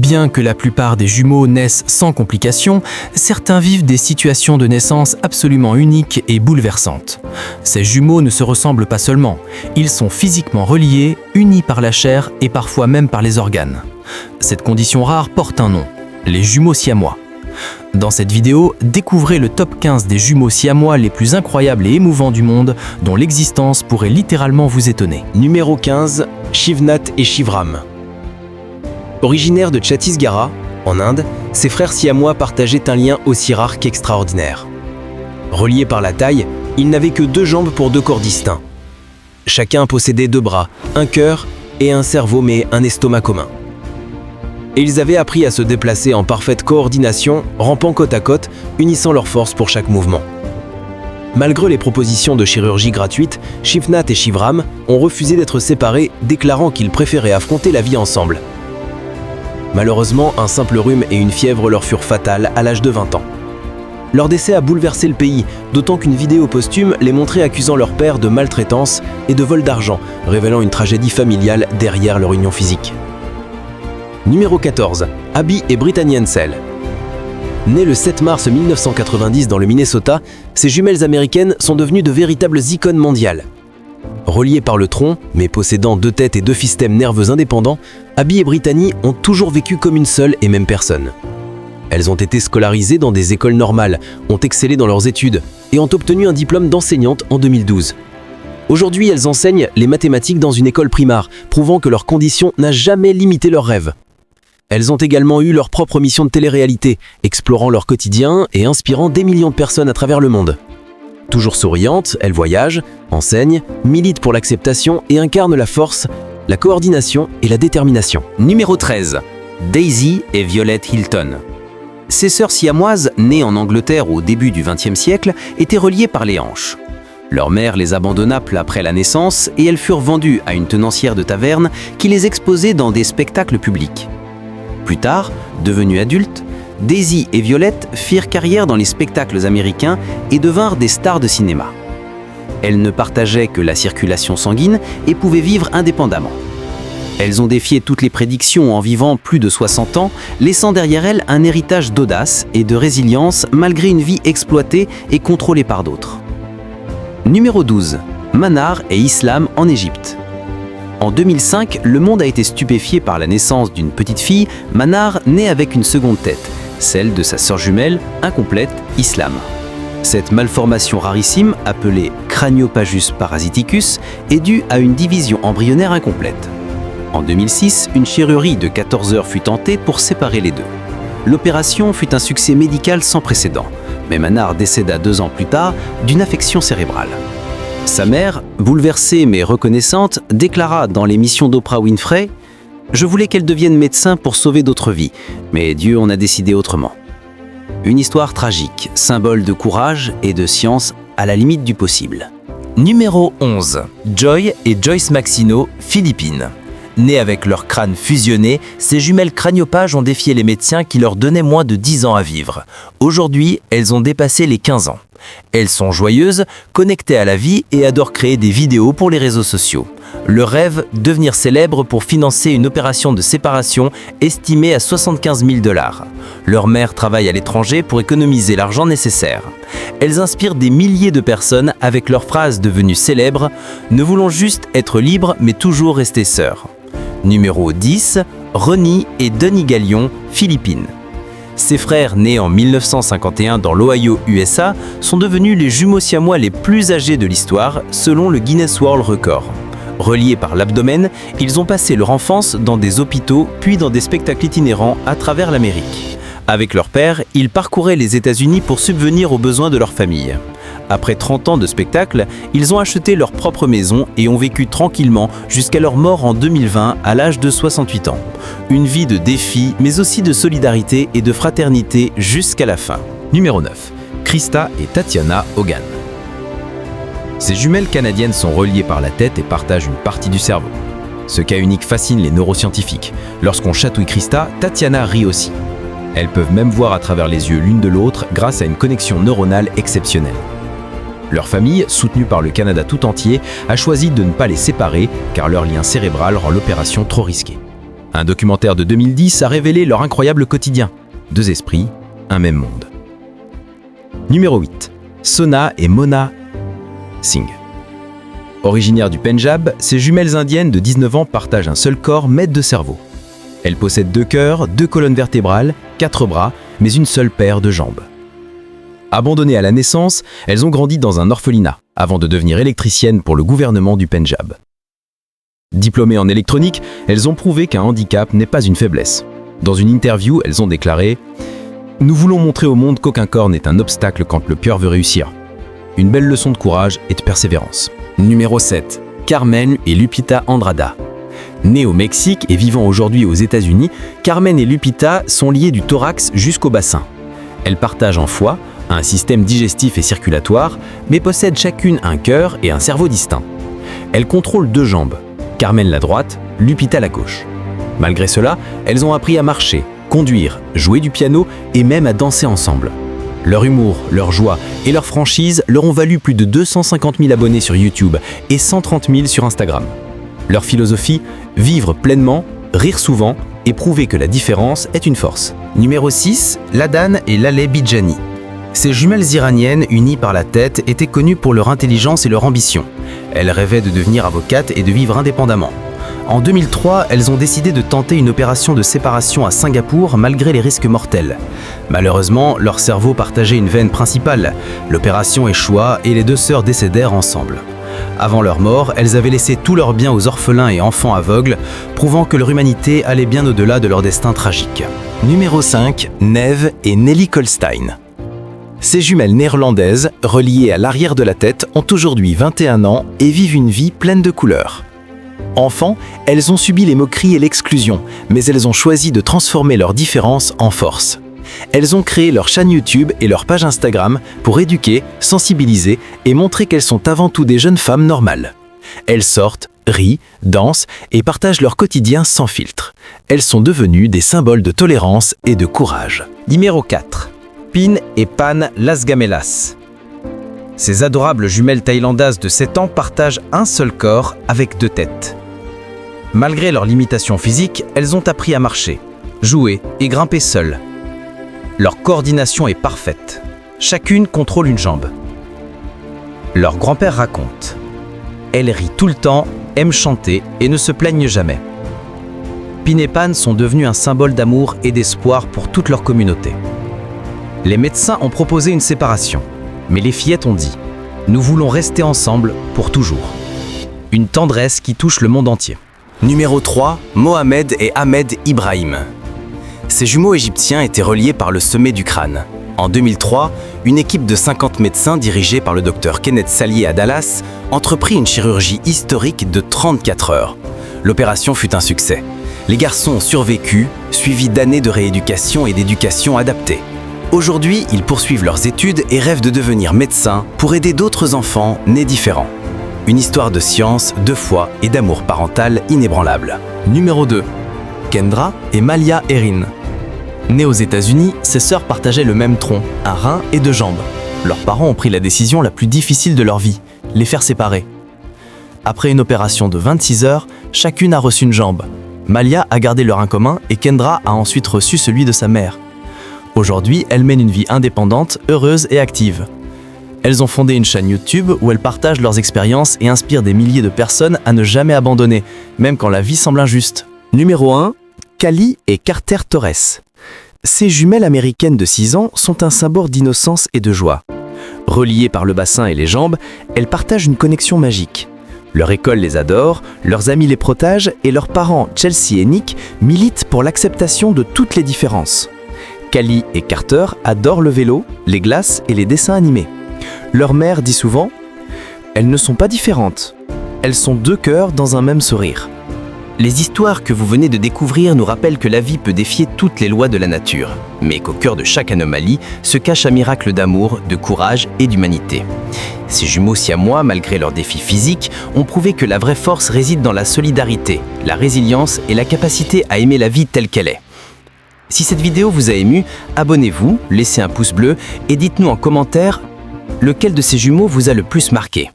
Bien que la plupart des jumeaux naissent sans complications, certains vivent des situations de naissance absolument uniques et bouleversantes. Ces jumeaux ne se ressemblent pas seulement, ils sont physiquement reliés, unis par la chair et parfois même par les organes. Cette condition rare porte un nom, les jumeaux siamois. Dans cette vidéo, découvrez le top 15 des jumeaux siamois les plus incroyables et émouvants du monde, dont l'existence pourrait littéralement vous étonner. Numéro 15, Shivnath et Shivram. Originaires de Chhattisgarh, en Inde, ces frères siamois partageaient un lien aussi rare qu'extraordinaire. Reliés par la taille, ils n'avaient que 2 jambes pour 2 corps distincts. Chacun possédait 2 bras, un cœur et un cerveau, mais un estomac commun. Et ils avaient appris à se déplacer en parfaite coordination, rampant côte à côte, unissant leurs forces pour chaque mouvement. Malgré les propositions de chirurgie gratuite, Shivnath et Shivram ont refusé d'être séparés, déclarant qu'ils préféraient affronter la vie ensemble. Malheureusement, un simple rhume et une fièvre leur furent fatales à l'âge de 20 ans. Leur décès a bouleversé le pays, d'autant qu'une vidéo posthume les montrait accusant leur père de maltraitance et de vol d'argent, révélant une tragédie familiale derrière leur union physique. Numéro 14. Abby et Brittany Hensel. Nées le 7 mars 1990 dans le Minnesota, ces jumelles américaines sont devenues de véritables icônes mondiales. Reliées par le tronc, mais possédant 2 têtes et 2 systèmes nerveux indépendants, Abby et Brittany ont toujours vécu comme une seule et même personne. Elles ont été scolarisées dans des écoles normales, ont excellé dans leurs études et ont obtenu un diplôme d'enseignante en 2012. Aujourd'hui, elles enseignent les mathématiques dans une école primaire, prouvant que leur condition n'a jamais limité leurs rêves. Elles ont également eu leur propre mission de télé-réalité, explorant leur quotidien et inspirant des millions de personnes à travers le monde. Toujours souriantes, elles voyagent, enseignent, militent pour l'acceptation et incarnent la force, la coordination et la détermination. Numéro 13. Daisy et Violet Hilton. Ces sœurs siamoises, nées en Angleterre au début du XXe siècle, étaient reliées par les hanches. Leur mère les abandonna peu après la naissance et elles furent vendues à une tenancière de taverne qui les exposait dans des spectacles publics. Plus tard, devenues adultes, Daisy et Violette firent carrière dans les spectacles américains et devinrent des stars de cinéma. Elles ne partageaient que la circulation sanguine et pouvaient vivre indépendamment. Elles ont défié toutes les prédictions en vivant plus de 60 ans, laissant derrière elles un héritage d'audace et de résilience malgré une vie exploitée et contrôlée par d'autres. Numéro 12. Manar et Islam en Égypte. En 2005, le monde a été stupéfié par la naissance d'une petite fille, Manar, née avec une seconde tête, celle de sa sœur jumelle, incomplète, Islam. Cette malformation rarissime, appelée Craniopagus parasiticus, est due à une division embryonnaire incomplète. En 2006, une chirurgie de 14 heures fut tentée pour séparer les deux. L'opération fut un succès médical sans précédent, mais Manar décéda 2 ans plus tard d'une affection cérébrale. Sa mère, bouleversée mais reconnaissante, déclara dans l'émission d'Oprah Winfrey « Je voulais qu'elle devienne médecin pour sauver d'autres vies, mais Dieu en a décidé autrement. » Une histoire tragique, symbole de courage et de science à la limite du possible. Numéro 11. Joy et Joyce Maxino, Philippines. Nées avec leur crâne fusionné, ces jumelles craniopages ont défié les médecins qui leur donnaient moins de 10 ans à vivre. Aujourd'hui, elles ont dépassé les 15 ans. Elles sont joyeuses, connectées à la vie et adorent créer des vidéos pour les réseaux sociaux. Leur rêve, devenir célèbres pour financer une opération de séparation estimée à 75 000 $. Leur mère travaille à l'étranger pour économiser l'argent nécessaire. Elles inspirent des milliers de personnes avec leurs phrases devenues célèbres « Nous voulons juste être libres mais toujours rester sœurs ». Numéro 10. Ronnie et Donnie Galion, Philippines. Ces frères, nés en 1951 dans l'Ohio, USA, sont devenus les jumeaux siamois les plus âgés de l'histoire, selon le Guinness World Record. Reliés par l'abdomen, ils ont passé leur enfance dans des hôpitaux, puis dans des spectacles itinérants à travers l'Amérique. Avec leur père, ils parcouraient les États-Unis pour subvenir aux besoins de leur famille. Après 30 ans de spectacle, ils ont acheté leur propre maison et ont vécu tranquillement jusqu'à leur mort en 2020 à l'âge de 68 ans. Une vie de défis, mais aussi de solidarité et de fraternité jusqu'à la fin. Numéro 9. Krista et Tatiana Hogan. Ces jumelles canadiennes sont reliées par la tête et partagent une partie du cerveau. Ce cas unique fascine les neuroscientifiques. Lorsqu'on chatouille Krista, Tatiana rit aussi. Elles peuvent même voir à travers les yeux l'une de l'autre grâce à une connexion neuronale exceptionnelle. Leur famille, soutenue par le Canada tout entier, a choisi de ne pas les séparer car leur lien cérébral rend l'opération trop risquée. Un documentaire de 2010 a révélé leur incroyable quotidien. 2 esprits, un même monde. Numéro 8. Sona et Mona Singh. Originaires du Pendjab, ces jumelles indiennes de 19 ans partagent un seul corps, mais 2 cerveaux. Elles possèdent 2 cœurs, 2 colonnes vertébrales, 4 bras, mais une seule paire de jambes. Abandonnées à la naissance, elles ont grandi dans un orphelinat, avant de devenir électriciennes pour le gouvernement du Pendjab. Diplômées en électronique, elles ont prouvé qu'un handicap n'est pas une faiblesse. Dans une interview, elles ont déclaré « Nous voulons montrer au monde qu'aucun corps n'est un obstacle quand le cœur veut réussir. Une belle leçon de courage et de persévérance. » Numéro 7. Carmen et Lupita Andrada. Nées au Mexique et vivant aujourd'hui aux États-Unis, Carmen et Lupita sont liées du thorax jusqu'au bassin. Elles partagent un foie, un système digestif et circulatoire, mais possèdent chacune un cœur et un cerveau distincts. Elles contrôlent 2 jambes, Carmen la droite, Lupita la gauche. Malgré cela, elles ont appris à marcher, conduire, jouer du piano et même à danser ensemble. Leur humour, leur joie et leur franchise leur ont valu plus de 250 000 abonnés sur YouTube et 130 000 sur Instagram. Leur philosophie, vivre pleinement, rire souvent et prouver que la différence est une force. Numéro 6. Ladan et Laleh Bijani. Ces jumelles iraniennes, unies par la tête, étaient connues pour leur intelligence et leur ambition. Elles rêvaient de devenir avocates et de vivre indépendamment. En 2003, elles ont décidé de tenter une opération de séparation à Singapour malgré les risques mortels. Malheureusement, leur cerveau partageait une veine principale. L'opération échoua et les 2 sœurs décédèrent ensemble. Avant leur mort, elles avaient laissé tous leurs biens aux orphelins et enfants aveugles, prouvant que leur humanité allait bien au-delà de leur destin tragique. Numéro 5. Neve et Nelly Kolstein. Ces jumelles néerlandaises, reliées à l'arrière de la tête, ont aujourd'hui 21 ans et vivent une vie pleine de couleurs. Enfants, elles ont subi les moqueries et l'exclusion, mais elles ont choisi de transformer leurs différences en force. Elles ont créé leur chaîne YouTube et leur page Instagram pour éduquer, sensibiliser et montrer qu'elles sont avant tout des jeunes femmes normales. Elles sortent, rient, dansent et partagent leur quotidien sans filtre. Elles sont devenues des symboles de tolérance et de courage. Numéro 4. Pin et Pan Lasgamelas. Ces adorables jumelles thaïlandaises de 7 ans partagent un seul corps avec 2 têtes. Malgré leurs limitations physiques, elles ont appris à marcher, jouer et grimper seules. Leur coordination est parfaite. Chacune contrôle une jambe. Leur grand-père raconte. Elles rient tout le temps, aiment chanter et ne se plaignent jamais. Pin et Pan sont devenus un symbole d'amour et d'espoir pour toute leur communauté. Les médecins ont proposé une séparation, mais les fillettes ont dit « Nous voulons rester ensemble pour toujours ». Une tendresse qui touche le monde entier. Numéro 3. Mohamed et Ahmed Ibrahim. Ces jumeaux égyptiens étaient reliés par le sommet du crâne. En 2003, une équipe de 50 médecins dirigée par le docteur Kenneth Salier à Dallas entreprit une chirurgie historique de 34 heures. L'opération fut un succès. Les garçons ont survécu, suivis d'années de rééducation et d'éducation adaptée. Aujourd'hui, ils poursuivent leurs études et rêvent de devenir médecins pour aider d'autres enfants nés différents. Une histoire de science, de foi et d'amour parental inébranlable. Numéro 2. Kendra et Malia Erin. Nées aux États-Unis, ces sœurs partageaient le même tronc, un rein et 2 jambes. Leurs parents ont pris la décision la plus difficile de leur vie, les faire séparer. Après une opération de 26 heures, chacune a reçu une jambe. Malia a gardé leur rein commun et Kendra a ensuite reçu celui de sa mère. Aujourd'hui, elles mènent une vie indépendante, heureuse et active. Elles ont fondé une chaîne YouTube où elles partagent leurs expériences et inspirent des milliers de personnes à ne jamais abandonner, même quand la vie semble injuste. Numéro 1. Cali et Carter Torres. Ces jumelles américaines de 6 ans sont un symbole d'innocence et de joie. Reliées par le bassin et les jambes, elles partagent une connexion magique. Leur école les adore, leurs amis les protègent et leurs parents, Chelsea et Nick, militent pour l'acceptation de toutes les différences. Cali et Carter adorent le vélo, les glaces et les dessins animés. Leur mère dit souvent « Elles ne sont pas différentes. Elles sont 2 cœurs dans un même sourire. » Les histoires que vous venez de découvrir nous rappellent que la vie peut défier toutes les lois de la nature, mais qu'au cœur de chaque anomalie se cache un miracle d'amour, de courage et d'humanité. Ces jumeaux siamois, malgré leurs défis physiques, ont prouvé que la vraie force réside dans la solidarité, la résilience et la capacité à aimer la vie telle qu'elle est. Si cette vidéo vous a ému, abonnez-vous, laissez un pouce bleu et dites-nous en commentaire lequel de ces jumeaux vous a le plus marqué.